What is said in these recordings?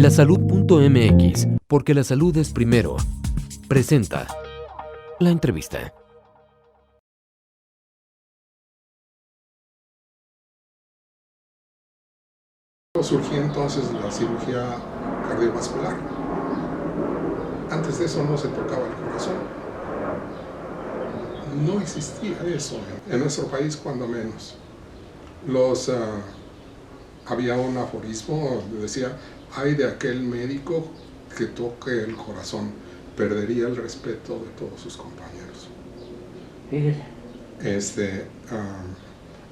Lasalud.mx, porque la salud es primero. Presenta la entrevista. Surgió entonces la cirugía cardiovascular. Antes de eso no se tocaba el corazón. No existía eso en nuestro país, cuando menos. Había un aforismo que decía: ay de aquel médico que toque el corazón, perdería el respeto de todos sus compañeros.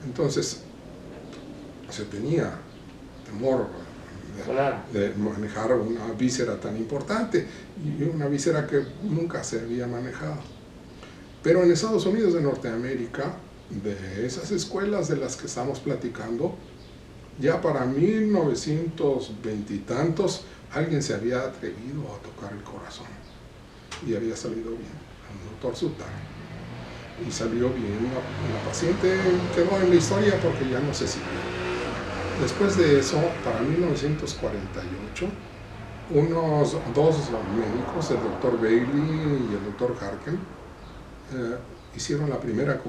Entonces se tenía temor de manejar una víscera tan importante, y una víscera que nunca se había manejado. Pero en Estados Unidos de Norteamérica, de esas escuelas de las que estamos platicando, ya para 1920 y tantos, alguien se había atrevido a tocar el corazón y había salido bien, el doctor Sutter. Y salió bien, la paciente quedó en la historia porque ya no se siguió. Después de eso, para 1948, dos médicos, el doctor Bailey y el doctor Harken, hicieron la primera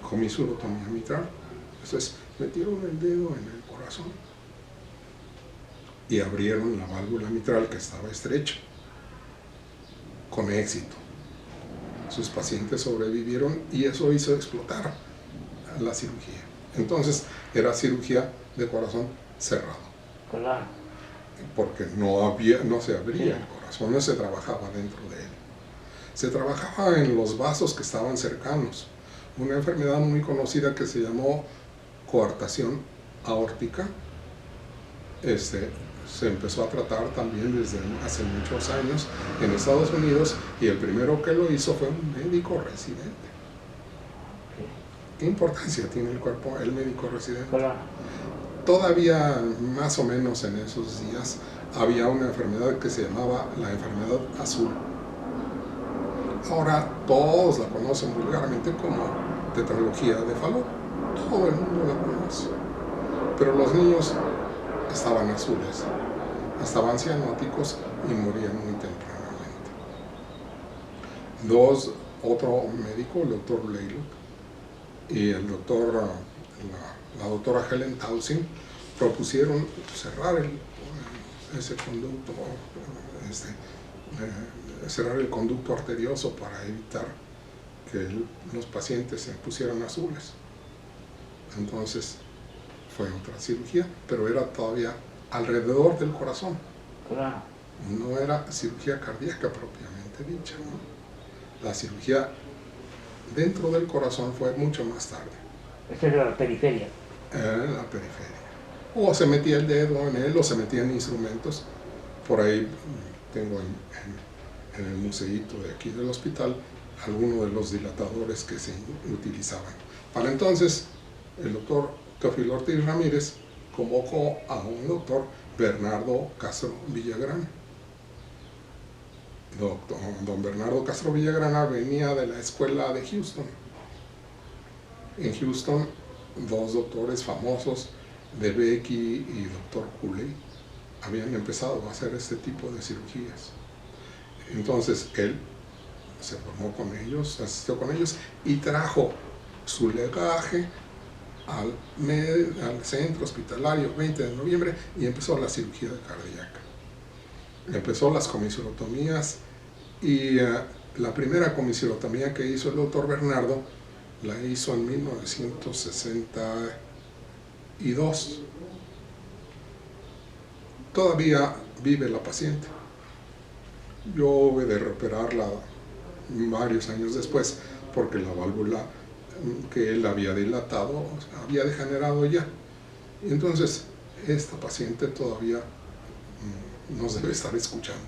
comisurotomía mitral. Entonces, metieron el dedo en el corazón y abrieron la válvula mitral, que estaba estrecha, con éxito. Sus pacientes sobrevivieron y eso hizo explotar la cirugía. Entonces, era cirugía de corazón cerrado. Claro. Porque no se abría el corazón, no se trabajaba dentro de él. Se trabajaba en los vasos que estaban cercanos. Una enfermedad muy conocida que se llamó coartación aórtica, se empezó a tratar también desde hace muchos años en Estados Unidos, y el primero que lo hizo fue un médico residente. ¿Qué importancia tiene el médico residente? Claro. Todavía más o menos en esos días había una enfermedad que se llamaba la enfermedad azul. Ahora todos la conocen vulgarmente como tetralogía de Fallot. Todo el mundo la conoce. Pero los niños estaban azules, estaban cianóticos y morían muy tempranamente. Otro médico, el doctor Laylock, y la doctora Helen Townsend, propusieron cerrar ese conducto, cerrar el conducto arterioso para evitar que los pacientes se pusieran azules. Entonces fue otra cirugía, pero era todavía alrededor del corazón. Claro. No era cirugía cardíaca propiamente dicha, ¿no? La cirugía dentro del corazón fue mucho más tarde. Esa era la periferia. La periferia. O se metía el dedo en él, o se metían instrumentos. Por ahí tengo en el museíto de aquí del hospital algunos de los dilatadores que se utilizaban. Para entonces, el doctor Teófilo Ortiz Ramírez convocó a un doctor, Bernardo Castro Villagrana. Don Bernardo Castro Villagrana venía de la escuela de Houston. En Houston, dos doctores famosos, de Becky y doctor Cooley, habían empezado a hacer este tipo de cirugías. Entonces él se formó con ellos, asistió con ellos y trajo su legaje al centro hospitalario 20 de noviembre y empezó la cirugía cardíaca. Empezó las comisurotomías, y la primera comisurotomía que hizo el doctor Bernardo la hizo en 1962. Todavía vive la paciente. Yo hube de reoperarla varios años después, porque la válvula que él había dilatado había degenerado ya. Y entonces esta paciente todavía nos debe estar escuchando,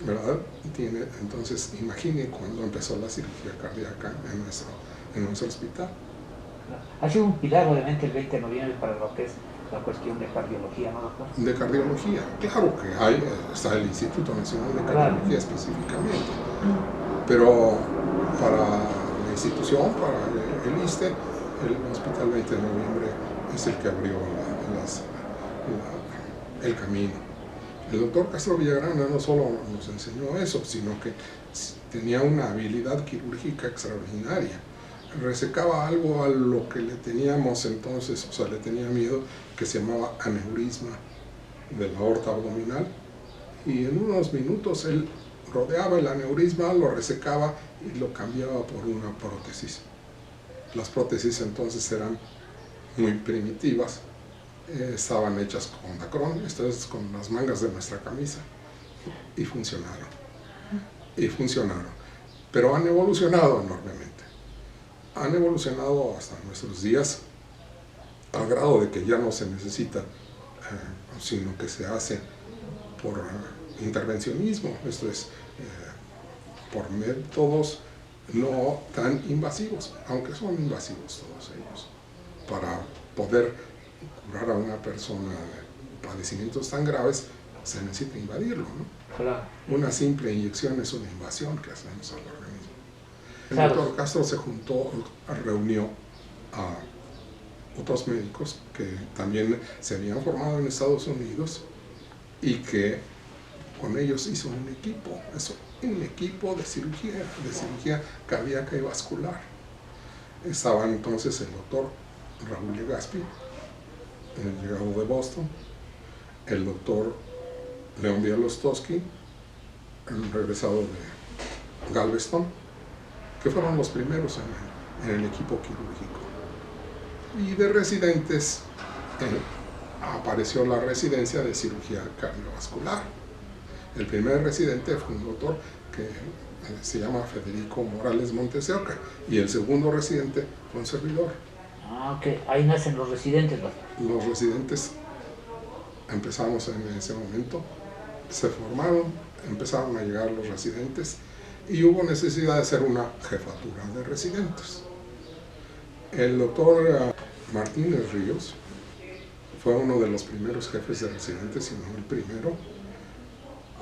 ¿verdad? Entonces imagine cuando empezó la cirugía cardíaca en nuestro hospital. Ha sido un pilar, obviamente, el 20 de noviembre para lo que es la cuestión de cardiología, ¿no, doctor? De cardiología, claro que está el Instituto Nacional de Cardiología específicamente, pero para la institución, para el ISSSTE, el Hospital 20 de Noviembre es el que abrió el camino. El doctor Castro Villagrana no solo nos enseñó eso, sino que tenía una habilidad quirúrgica extraordinaria. Resecaba algo a lo que le teníamos entonces, o sea, le tenía miedo, que se llamaba aneurisma de la aorta abdominal, y en unos minutos él rodeaba el aneurisma, lo resecaba y lo cambiaba por una prótesis. Las prótesis entonces eran muy primitivas, estaban hechas con dacrón, esto es con las mangas de nuestra camisa, y funcionaron. Pero han evolucionado enormemente. Han evolucionado hasta nuestros días, al grado de que ya no se necesita, sino que se hace por intervencionismo, esto es, por métodos no tan invasivos, aunque son invasivos todos ellos, para poder curar a una persona de padecimientos tan graves se necesita invadirlo, ¿no? Claro. Una simple inyección es una invasión que hacemos al organismo. El Claro. doctor Castro se reunió a otros médicos que también se habían formado en Estados Unidos y que con ellos hizo un equipo de cirugía cardíaca y vascular. Estaban entonces el doctor Raúl Legaspi, el llegado de Boston, el doctor León Bialostowski, el regresado de Galveston, que fueron los primeros en el equipo quirúrgico. Y de residentes apareció la residencia de cirugía cardiovascular. El primer residente fue un doctor que se llama Federico Morales Monteseoca, y el segundo residente fue un servidor. Ah, ok. Ahí nacen los residentes, doctor. Los residentes empezamos en ese momento, se formaron, empezaron a llegar los residentes y hubo necesidad de hacer una jefatura de residentes. El doctor Martínez Ríos fue uno de los primeros jefes de residentes, si no el primero,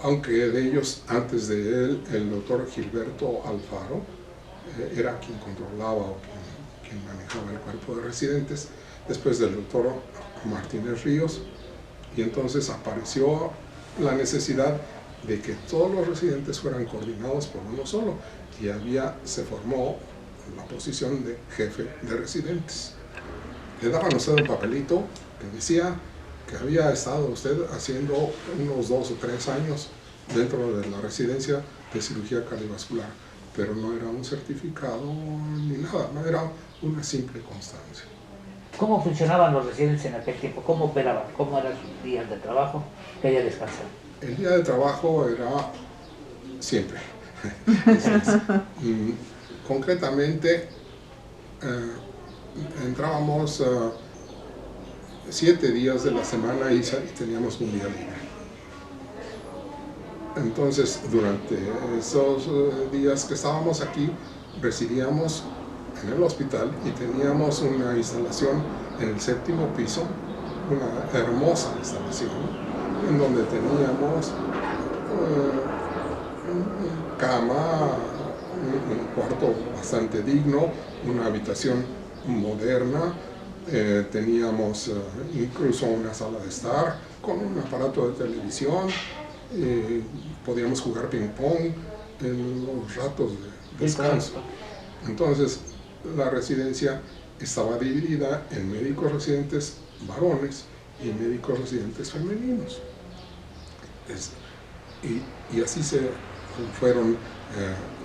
aunque de ellos, antes de él, el doctor Gilberto Alfaro era quien controlaba o quien manejaba el cuerpo de residentes, después del doctor Martínez Ríos, y entonces apareció la necesidad de que todos los residentes fueran coordinados por uno solo, y se formó la posición de jefe de residentes. Le daban a usted un papelito que decía que había estado usted haciendo unos 2 o 3 años dentro de la residencia de cirugía cardiovascular, pero no era un certificado ni nada, no era una simple constancia. ¿Cómo funcionaban los residentes en aquel tiempo? ¿Cómo operaban? ¿Cómo eran sus días de trabajo? ¿Qué día descansaban? El día de trabajo era siempre. Concretamente, entrábamos 7 días de la semana y teníamos un día libre. Entonces, durante esos días que estábamos aquí, residíamos en el hospital y teníamos una instalación en el 7º piso, una hermosa instalación, en donde teníamos cama, un cuarto bastante digno, una habitación moderna, teníamos incluso una sala de estar con un aparato de televisión, podíamos jugar ping pong en los ratos de descanso. Entonces la residencia estaba dividida en médicos residentes varones y médicos residentes femeninos, y así se fueron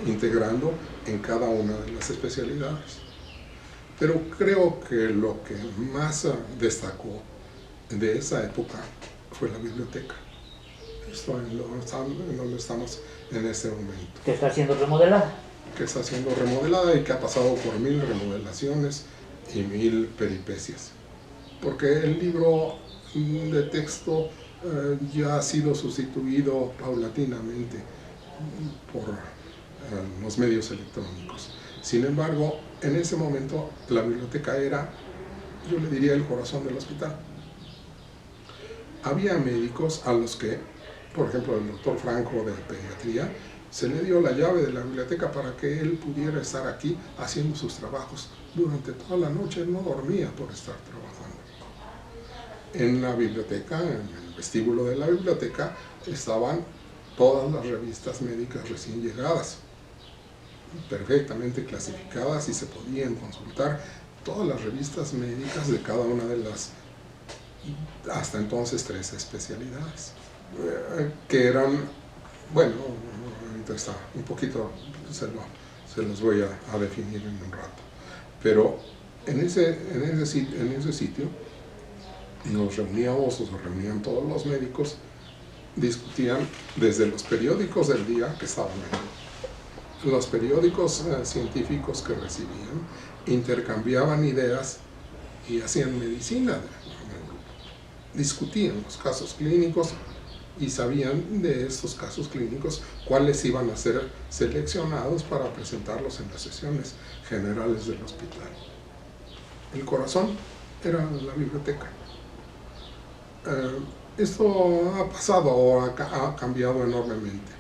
integrando en cada una de las especialidades. Pero creo que lo que más destacó de esa época fue la biblioteca. Esto en donde estamos en este momento. ¿Que está siendo remodelada? Que está siendo remodelada y que ha pasado por 1000 remodelaciones y 1000 peripecias. Porque el libro de texto ya ha sido sustituido paulatinamente por los medios electrónicos. Sin embargo, en ese momento la biblioteca era, yo le diría, el corazón del hospital. Había médicos a los que, por ejemplo, el doctor Franco de pediatría, se le dio la llave de la biblioteca para que él pudiera estar aquí haciendo sus trabajos. Durante toda la noche no dormía por estar trabajando. En la biblioteca, en el vestíbulo de la biblioteca estaban todas las revistas médicas recién llegadas, perfectamente clasificadas, y se podían consultar todas las revistas médicas de cada una de las, hasta entonces, 3 especialidades, que eran, bueno, ahorita está un poquito, se los voy a definir en un rato, pero en ese sitio nos reuníamos, o se reunían todos los médicos, discutían desde los periódicos del día que estaban ahí, los periódicos científicos que recibían, intercambiaban ideas y hacían medicina. Discutían los casos clínicos y sabían de estos casos clínicos cuáles iban a ser seleccionados para presentarlos en las sesiones generales del hospital. El corazón era la biblioteca. Esto ha pasado o ha cambiado enormemente.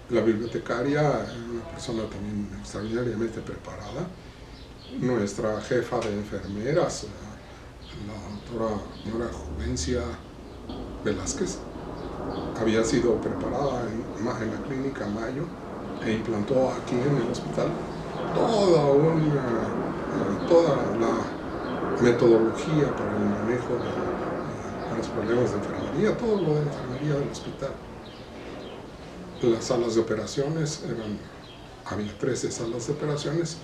La bibliotecaria era una persona también extraordinariamente preparada. Nuestra jefa de enfermeras, la doctora Nora Juvencia Velázquez, había sido preparada en la clínica Mayo e implantó aquí en el hospital toda la metodología para el manejo de los problemas de enfermería, todo lo de enfermería del hospital. Las salas de operaciones había 13 salas de operaciones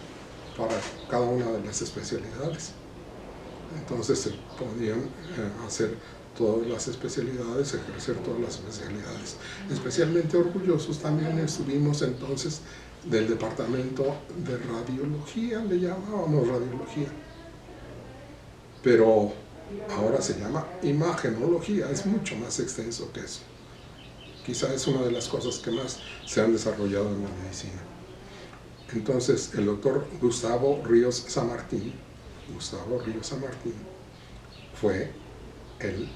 para cada una de las especialidades. Entonces se podían hacer todas las especialidades, ejercer todas las especialidades. Especialmente orgullosos también estuvimos entonces del departamento de radiología, le llamábamos radiología, pero ahora se llama imagenología, es mucho más extenso que eso. Quizá es una de las cosas que más se han desarrollado en la medicina. Entonces el doctor Gustavo Ríos San Martín fue el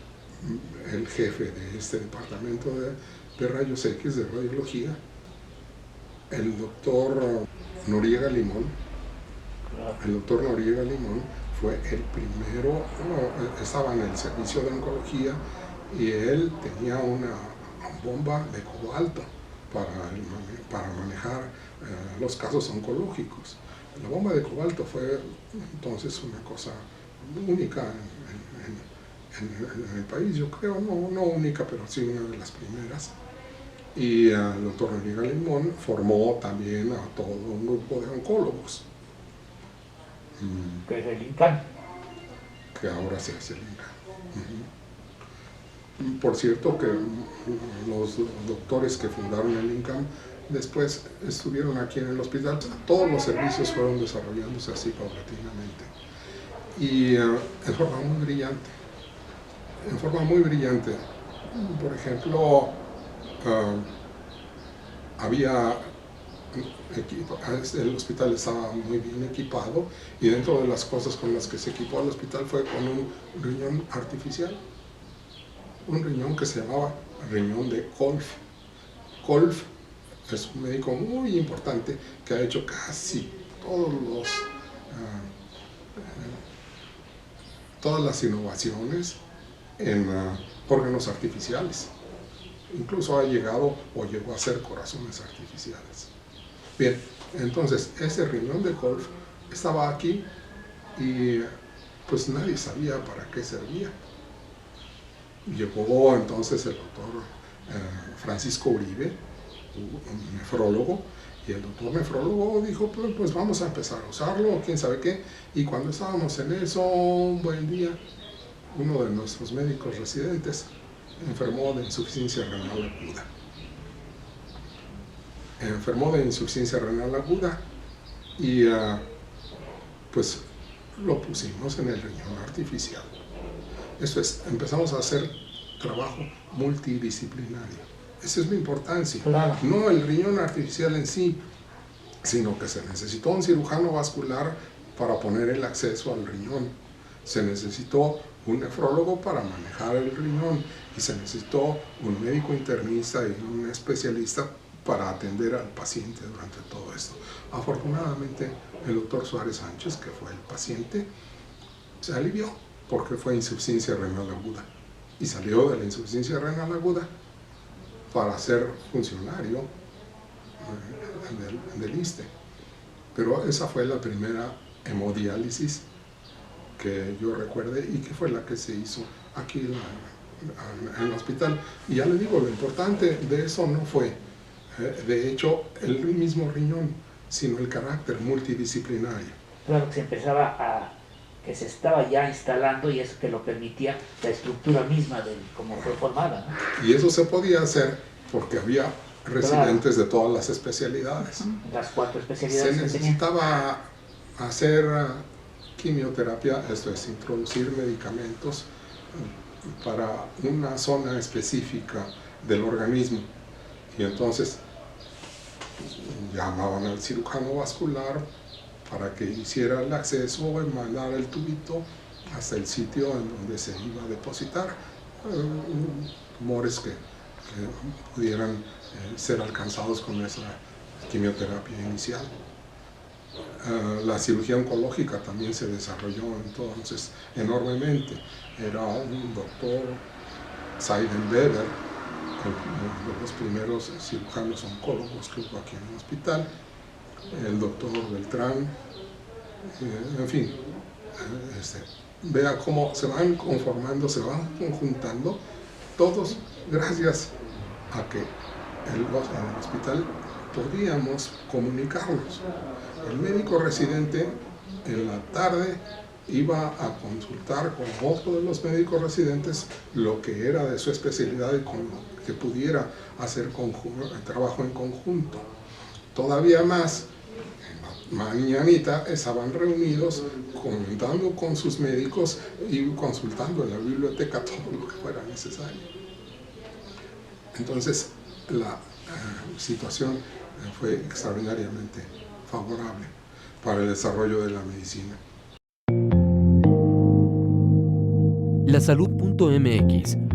jefe de este departamento de rayos X, de radiología. El doctor Noriega Limón fue el primero, estaba en el servicio de oncología y él tenía una bomba de cobalto para manejar los casos oncológicos. La bomba de cobalto fue entonces una cosa única en el país, yo creo, no única, pero sí una de las primeras. Y el doctor Noriega Limón formó también a todo un grupo de oncólogos. Que es el INCAN. Que ahora se hace el INCAN. Por cierto que los doctores que fundaron el INCAN después estuvieron aquí en el hospital. Todos los servicios fueron desarrollándose así paulatinamente. Y en forma muy brillante. Por ejemplo, el hospital estaba muy bien equipado y dentro de las cosas con las que se equipó el hospital fue con un riñón artificial, un riñón que se llamaba riñón de Kolff. Kolff es un médico muy importante que ha hecho casi todas las innovaciones en órganos artificiales. Incluso ha llegado o llegó a hacer corazones artificiales. Bien, entonces ese riñón de Kolff estaba aquí y pues nadie sabía para qué servía. Llegó entonces el doctor Francisco Uribe, un nefrólogo, y el doctor nefrólogo dijo, pues vamos a empezar a usarlo, quién sabe qué. Y cuando estábamos en eso, un buen día, uno de nuestros médicos residentes enfermó de insuficiencia renal aguda. Y pues lo pusimos en el riñón artificial. Eso es, empezamos a hacer trabajo multidisciplinario. Esa es la importancia. Claro. No el riñón artificial en sí, sino que se necesitó un cirujano vascular para poner el acceso al riñón. Se necesitó un nefrólogo para manejar el riñón y se necesitó un médico internista y un especialista para atender al paciente durante todo esto. Afortunadamente, el doctor Suárez Sánchez, que fue el paciente, se alivió porque fue insuficiencia renal aguda. y salió de la insuficiencia renal aguda para ser funcionario del ISSSTE. Pero esa fue la primera hemodiálisis que yo recuerde y que fue la que se hizo aquí en el hospital. Y ya le digo, lo importante de eso no fue, de hecho, el mismo riñón, sino el carácter multidisciplinario. Claro, que se empezaba que se estaba ya instalando y eso que lo permitía la estructura misma de cómo fue formada, ¿no? Y eso se podía hacer porque había residentes de todas las especialidades. Las 4 especialidades. Se necesitaba hacer quimioterapia, esto es, introducir medicamentos para una zona específica del organismo. Y entonces llamaban al cirujano vascular para que hiciera el acceso y mandara el tubito hasta el sitio en donde se iba a depositar tumores que pudieran ser alcanzados con esa quimioterapia inicial. La cirugía oncológica también se desarrolló entonces enormemente. Era un doctor, Seidenberger, uno de los primeros cirujanos oncólogos que hubo aquí en el hospital, el doctor Beltrán, en fin, vea cómo se van conformando, se van conjuntando, todos gracias a que en el hospital podíamos comunicarnos. El médico residente en la tarde iba a consultar con otro de los médicos residentes lo que era de su especialidad y con lo que pudiera hacer trabajo en conjunto. Todavía más, en la mañanita estaban reunidos comentando con sus médicos y consultando en la biblioteca todo lo que fuera necesario. Entonces, la situación fue extraordinariamente favorable para el desarrollo de la medicina. Lasalud.mx